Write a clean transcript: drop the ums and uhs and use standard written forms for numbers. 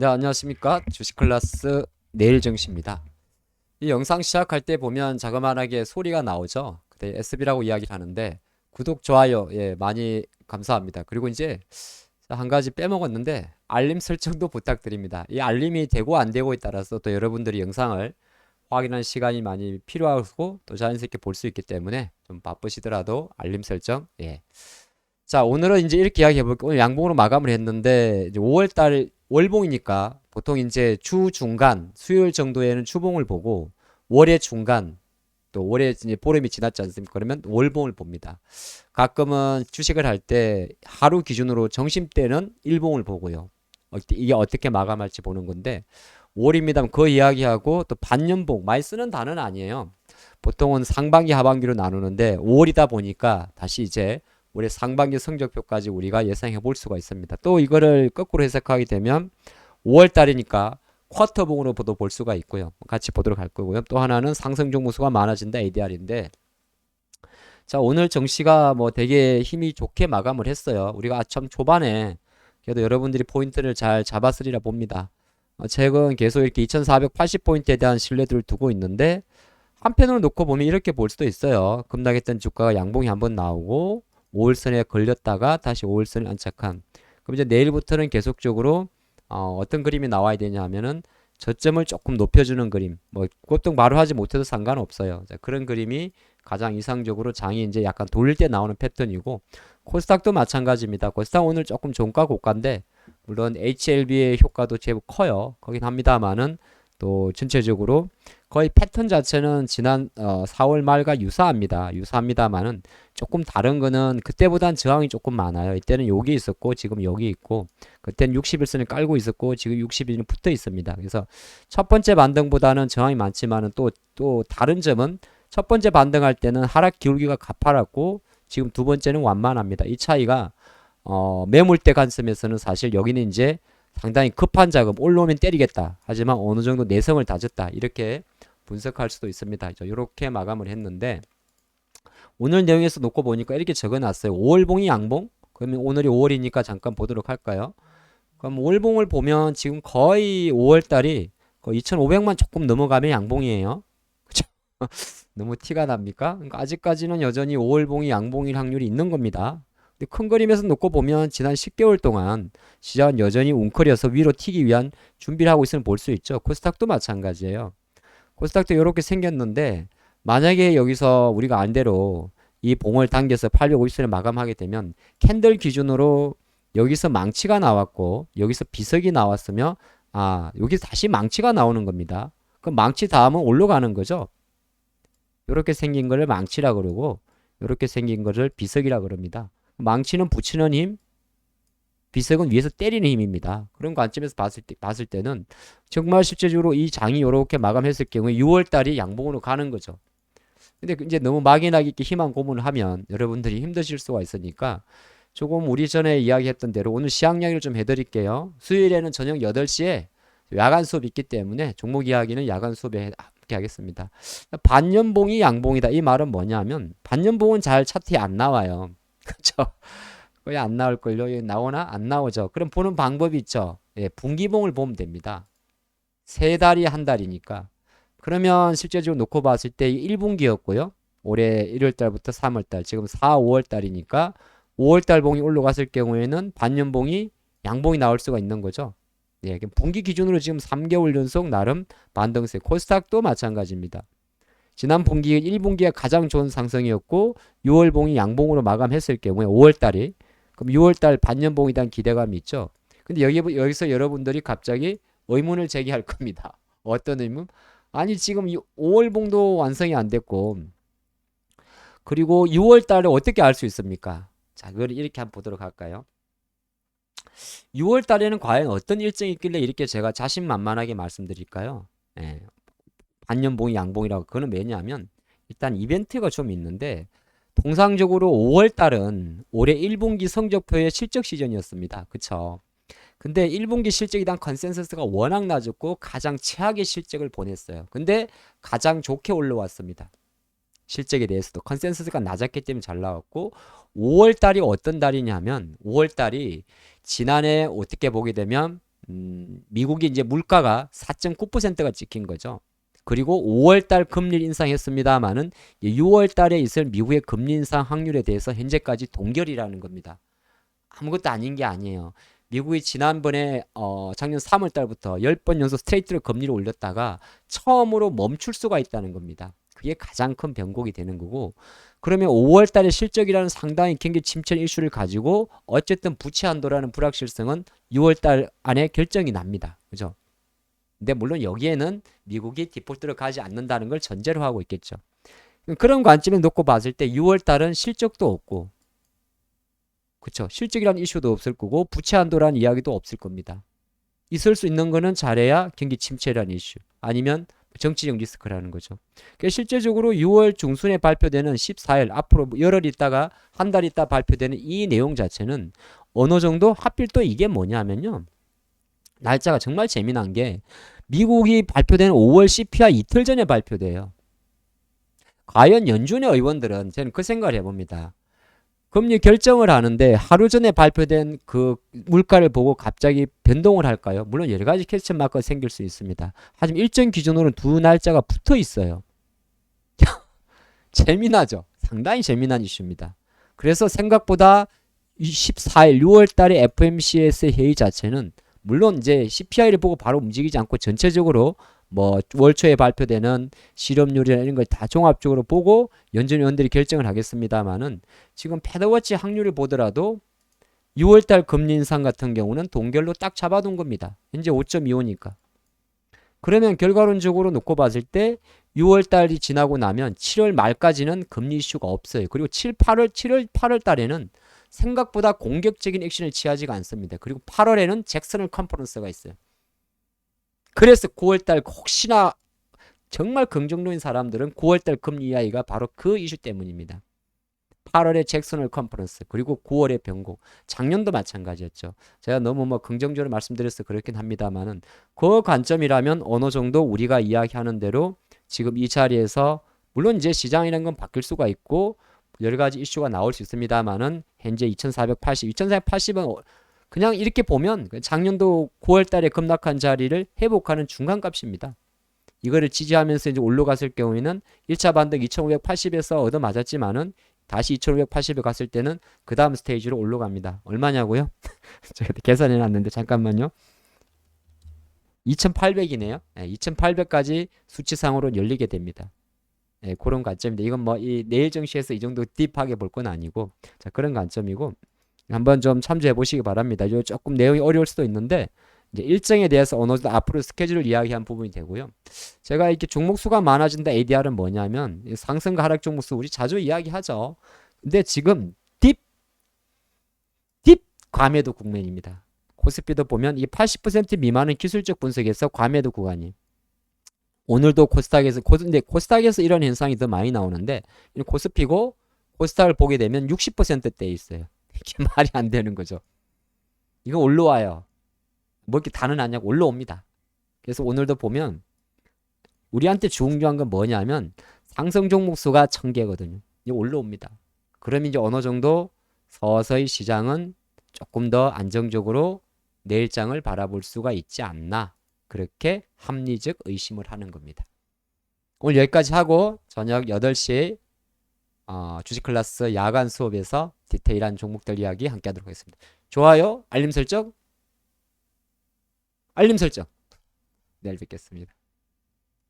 네, 안녕하십니까. 주식 클래스 내일정씨입니다. 이 영상 시작할 때 보면 자그마하게 소리가 나오죠. 그때 SB라고 이야기를 하는데 구독, 좋아요, 예, 많이 감사합니다. 그리고 이제 한 가지 빼먹었는데 알림 설정도 부탁드립니다. 이 알림이 되고 안 되고에 따라서 또 여러분들이 영상을 확인하는 시간이 많이 필요하고 또 자연스럽게 볼 수 있기 때문에 좀 바쁘시더라도 알림 설정, 예. 자, 오늘은 이제 이렇게 이야기해 볼게요. 오늘 양봉으로 마감을 했는데, 이제 5월달 월봉이니까 보통 이제 주 중간, 수요일 정도에는 추봉을 보고, 월의 중간, 또 월의 이제 보름이 지났지 않습니까? 그러면 월봉을 봅니다. 가끔은 주식을 할 때 하루 기준으로 점심 때는 일봉을 보고요. 이게 어떻게 마감할지 보는 건데, 월입니다. 그 이야기하고 또 반년봉, 많이 쓰는 단어는 아니에요. 보통은 상반기, 하반기로 나누는데, 5월이다 보니까 다시 이제 올해 상반기 성적표까지 우리가 예상해 볼 수가 있습니다. 또 이거를 거꾸로 해석하게 되면 5월 달이니까 쿼터봉으로도 볼 수가 있고요. 같이 보도록 할 거고요. 또 하나는 상승 종목수가 많아진다 ADR인데, 자, 오늘 정시가 뭐 되게 힘이 좋게 마감을 했어요. 우리가 아참 초반에 그래도 여러분들이 포인트를 잘 잡았으리라 봅니다. 최근 계속 이렇게 2480포인트에 대한 신뢰도를 두고 있는데, 한편으로 놓고 보면 이렇게 볼 수도 있어요. 급락했던 주가가 양봉이 한번 나오고 5일선에 걸렸다가 다시 5일선을 안착한. 그럼 이제 내일부터는 계속적으로 어떤 그림이 나와야 되냐 하면은 저점을 조금 높여주는 그림. 뭐 그것도 바로 하지 못해도 상관없어요. 자, 그런 그림이 가장 이상적으로 장이 이제 약간 돌릴 때 나오는 패턴이고, 코스닥도 마찬가지입니다. 코스닥 오늘 조금 종가 고가인데 물론 HLB의 효과도 제법 커요. 거긴 합니다만은 또 전체적으로 거의 패턴 자체는 지난 4월 말과 유사합니다만은 조금 다른 거는 그때보단 저항이 조금 많아요. 이때는 여기 있었고 지금 여기 있고, 그때는 60일선을 깔고 있었고 지금 60일은 붙어 있습니다. 그래서 첫 번째 반등보다는 저항이 많지만은 또 다른 점은 첫 번째 반등할 때는 하락 기울기가 가파랐고 지금 두 번째는 완만합니다. 이 차이가 매물대 관점에서는 사실 여기는 이제 상당히 급한 자금 올라오면 때리겠다. 하지만 어느 정도 내성을 다졌다. 이렇게 분석할 수도 있습니다. 이렇게 마감을 했는데, 오늘 내용에서 놓고 보니까 이렇게 적어놨어요. 5월봉이 양봉? 그러면 오늘이 5월이니까 잠깐 보도록 할까요? 그럼 5월봉을 보면 지금 거의 5월달이 거의 2,500만 조금 넘어가면 양봉이에요. 그쵸? 너무 티가 납니까? 그러니까 아직까지는 여전히 5월봉이 양봉일 확률이 있는 겁니다. 근데 큰 그림에서 놓고 보면 지난 10개월 동안 시장은 여전히 웅크려서 위로 튀기 위한 준비를 하고 있음을 볼 수 있죠. 코스닥도 마찬가지예요. 코스닥도 이렇게 생겼는데, 만약에 여기서 우리가 안대로 이 봉을 당겨서 850선을 마감하게 되면 캔들 기준으로 여기서 망치가 나왔고 여기서 비석이 나왔으며, 여기서 다시 망치가 나오는 겁니다. 그럼 망치 다음은 올라가는 거죠. 이렇게 생긴 거를 망치라 그러고 이렇게 생긴 거를 비석이라 그럽니다. 망치는 붙이는 힘, 비석은 위에서 때리는 힘입니다. 그런 관점에서 봤을 때는 정말 실제적으로 이 장이 이렇게 마감했을 경우에 6월 달이 양봉으로 가는 거죠. 근데 이제 너무 막연하게 이렇게 희망 고문을 하면 여러분들이 힘드실 수가 있으니까 조금 우리 전에 이야기했던 대로 오늘 시황 이야기를 좀 해드릴게요. 수요일에는 저녁 8시에 야간 수업이 있기 때문에 종목 이야기는 야간 수업에 함께 하겠습니다. 반년봉이 양봉이다. 이 말은 뭐냐면 반년봉은 잘 차트에 안 나와요. 그렇죠? 거의 안 나올걸요. 나오나? 안 나오죠. 그럼 보는 방법이 있죠. 예, 분기봉을 보면 됩니다. 세 달이 한 달이니까. 그러면 실제적으로 놓고 봤을 때 1분기였고요. 올해 1월달부터 3월달, 지금 4, 5월달이니까 5월달 봉이 올라갔을 경우에는 반년봉이 양봉이 나올 수가 있는 거죠. 예, 분기 기준으로 지금 3개월 연속 나름 반등세. 코스닥도 마찬가지입니다. 지난 분기 1분기가 가장 좋은 상승이었고 6월 봉이 양봉으로 마감했을 경우에 5월달이, 그럼 6월달 반년봉에 대한 기대감이 있죠. 근데 여기서 여러분들이 갑자기 의문을 제기할 겁니다. 어떤 의문? 아니 지금 5월봉도 완성이 안 됐고 그리고 6월달을 어떻게 알 수 있습니까? 자, 그걸 이렇게 한번 보도록 할까요? 6월달에는 과연 어떤 일정이 있길래 이렇게 제가 자신만만하게 말씀드릴까요? 예, 반년봉이 양봉이라고. 그거는 왜냐하면 일단 이벤트가 좀 있는데, 통상적으로 5월달은 올해 1분기 성적표의 실적 시즌이었습니다. 그쵸? 근데 1분기 실적에 대한 컨센서스가 워낙 낮았고 가장 최악의 실적을 보냈어요. 근데 가장 좋게 올라왔습니다. 실적에 대해서도 컨센서스가 낮았기 때문에 잘 나왔고, 5월달이 어떤 달이냐면 5월달이 지난해 어떻게 보게 되면 미국이 이제 물가가 4.9%가 찍힌 거죠. 그리고 5월 달 금리 인상했습니다만은 6월 달에 있을 미국의 금리 인상 확률에 대해서 현재까지 동결이라는 겁니다. 아무것도 아닌 게 아니에요. 미국이 지난번에 작년 3월 달부터 10번 연속 스트레이트로 금리를 올렸다가 처음으로 멈출 수가 있다는 겁니다. 그게 가장 큰 변곡이 되는 거고, 그러면 5월 달에 실적이라는 상당히 경기 침체 이슈를 가지고 어쨌든 부채 한도라는 불확실성은 6월 달 안에 결정이 납니다. 그죠? 근데 물론 여기에는 미국이 디폴트를 가지 않는다는 걸 전제로 하고 있겠죠. 그런 관점에 놓고 봤을 때 6월 달은 실적도 없고, 그쵸? 실적이라는 이슈도 없을 거고 부채 한도라는 이야기도 없을 겁니다. 있을 수 있는 거는 잘해야 경기 침체라는 이슈, 아니면 정치적 리스크라는 거죠. 그러니까 실제적으로 6월 중순에 발표되는 14일, 앞으로 열흘 있다가 한 달 있다 발표되는 이 내용 자체는 어느 정도, 하필 또 이게 뭐냐면요, 날짜가 정말 재미난 게 미국이 발표되는 5월 CPI 이틀 전에 발표돼요. 과연 연준의 의원들은, 저는 그 생각을 해봅니다. 금리 결정을 하는데 하루 전에 발표된 그 물가를 보고 갑자기 변동을 할까요? 물론 여러 가지 퀘스천 마크가 생길 수 있습니다. 하지만 일정 기준으로는 두 날짜가 붙어 있어요. 재미나죠? 상당히 재미난 이슈입니다. 그래서 생각보다 14일 6월 달에 FOMC에서의 회의 자체는 물론 이제 CPI를 보고 바로 움직이지 않고 전체적으로 뭐 월초에 발표되는 실업률이나 이런 걸 다 종합적으로 보고 연준 의원들이 결정을 하겠습니다만은, 지금 패드워치 확률을 보더라도 6월달 금리 인상 같은 경우는 동결로 딱 잡아둔 겁니다. 현재 5.25니까. 그러면 결과론적으로 놓고 봤을 때 6월달이 지나고 나면 7월 말까지는 금리 이슈가 없어요. 그리고 7월, 8월 달에는 생각보다 공격적인 액션을 취하지가 않습니다. 그리고 8월에는 잭슨홀 컨퍼런스가 있어요. 그래서 9월달 혹시나 정말 긍정적인 사람들은 9월달 금리 이야기가 바로 그 이슈 때문입니다. 8월에 잭슨홀 컨퍼런스, 그리고 9월에 변곡. 작년도 마찬가지였죠. 제가 너무 뭐 긍정적으로 말씀드려서 그렇긴 합니다만은, 그 관점이라면 어느 정도 우리가 이야기하는 대로 지금 이 자리에서, 물론 이제 시장이라는 건 바뀔 수가 있고 여러 가지 이슈가 나올 수 있습니다만은, 현재 2480은 그냥 이렇게 보면 작년도 9월 달에 급락한 자리를 회복하는 중간값입니다. 이거를 지지하면서 이제 올라갔을 경우에는 1차 반등 2580에서 얻어맞았지만은 다시 2580에 갔을 때는 그 다음 스테이지로 올라갑니다. 얼마냐고요? 제가 계산해 놨는데 잠깐만요. 2800이네요. 2800까지 수치상으로 열리게 됩니다. 그런 관점인데, 이건 뭐 이 내일 증시에서 이 정도 딥하게 볼 건 아니고, 자, 그런 관점이고 한번 좀 참조해 보시기 바랍니다. 요 조금 내용이 어려울 수도 있는데 이제 일정에 대해서 어느 정도 앞으로 스케줄을 이야기한 부분이 되고요. 제가 이렇게 종목수가 많아진다 ADR은 뭐냐면, 상승과 하락 종목수 우리 자주 이야기하죠. 근데 지금 딥 과매도 국면입니다. 코스피도 보면 이 80% 미만은 기술적 분석에서 과매도 구간이에요. 오늘도 근데 코스닥에서 이런 현상이 더 많이 나오는데, 코스피고 코스닥을 보게 되면 60%대에 있어요. 이게 말이 안 되는 거죠. 이거 올라와요. 뭐 이렇게 다는 않냐고 올라옵니다. 그래서 오늘도 보면 우리한테 중요한 건 뭐냐면 상승 종목 수가 1000개거든요. 이거 올라옵니다. 그럼 이제 어느 정도 서서히 시장은 조금 더 안정적으로 내일장을 바라볼 수가 있지 않나, 그렇게 합리적 의심을 하는 겁니다. 오늘 여기까지 하고 저녁 8시에 주식 클래스 야간 수업에서 디테일한 종목들 이야기 함께 하도록 하겠습니다. 좋아요, 알림 설정. 내일 뵙겠습니다.